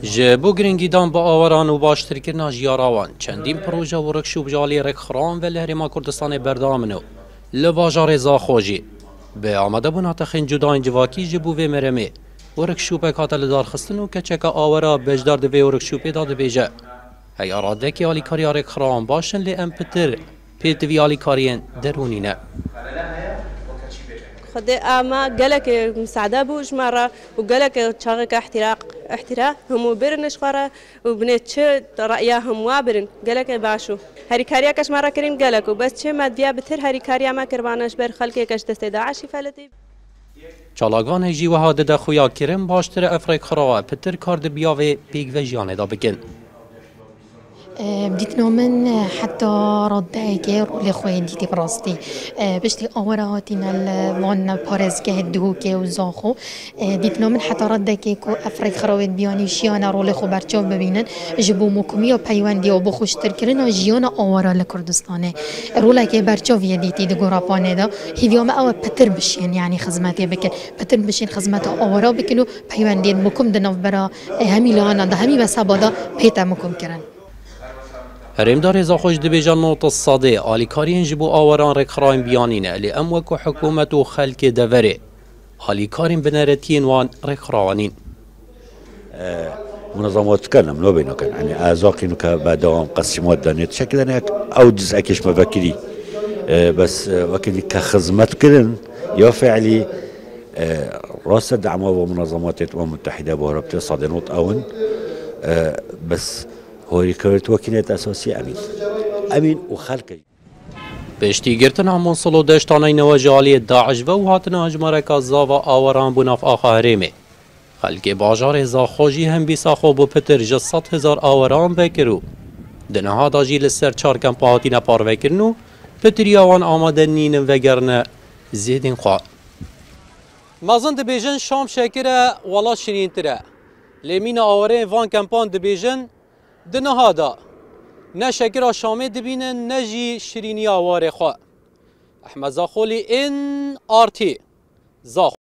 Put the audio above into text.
جبو گرینگیدان با آوران و باشترکردنا جیاراوان چندین پروژه و رکشوب جالی رکخران و لهرما کردستان بردامنو لواجار زاخوجی به آمده بونا تخین جداین جواکی جبو و مرمه و رکشوب کاتل دار خستن و کچک آورا بجدار دوی و رکشوب داد بیجه هی اراده که آلی کاری رکخران باشن لی ام پتر پیتوی آلی کارین درونینه خدي أما قالك مساعدة بوج مرة وقالك شغلك احتراق هم برنش خرا وبنت رأيهم وابرن قالك باشو هري كاريا كش مرة كريم قالك وبس شيء ما ديا بتر هري كاريا ما كربانش بر خلقي كش تستدعشي فلتي چالاگان هجی و هاده ده خویا کرم باشتر افریق خرا پتر کارد بیاوه پیگ و جیانه دا بکن بديت نؤمن حتى ردائك لخوين ديتي براستي بشتي أوراتنا الوان بارز كهدهوك وزاخو ديت نؤمن حتى ردائك كو أفريق خرويت بياني شيانا رول خو برچاو ببینن جبو مكمية پیوندی و بخوش ترکرنا جیانا آورا لکردستانه رولا که برچاو ديتي دگورابانه دا هیویام او پتر بشین يعني خدماتي بکن پتر بشین خدمات آورا بکنو پیوندی مکم دناف برا همی لانا دا همی بسابا دا پیتا مکم کرن هرمدار زاخوش دبیجان نوت الصادي آلی کارین جبو آوران رکخراین بیانینه لی اموک و حکومت و خلق دوره آلی کارین بنارتین وان رکخراوانین منظمات كان منو بينه كان يعني ازاقينو كبدوام قسمات دانيت شكل انا او جزء اكيش مفكري بس وكذا كخدمات كلن يا فعلي راس دعم ومنظمات الامم المتحده ورابطه صادنوت اون بس هو يكرت وكيلات اساسيه امين وخلقي بشتی گرتن همون سلو دشتانه نواجالی داعش و هاتنا اجماره که زاوا آوران بناف آخا هریمه خلق باجار زاخوجی هم بیسا خوب و پتر جست 100,000 آوران بکرو دنها دا جیل سر 4 کمپاتی نپار بکرنو پتریاوان آماده نینن وگرنه زیدین خواه مازن دبیجن شام شکره والا شرین تره لیمین آوره وان کمپان دبیجن دنها دا نه شکر شامه دبینن نه جی شرینی آواره خواه احمد زاخولی این آرتی زاخ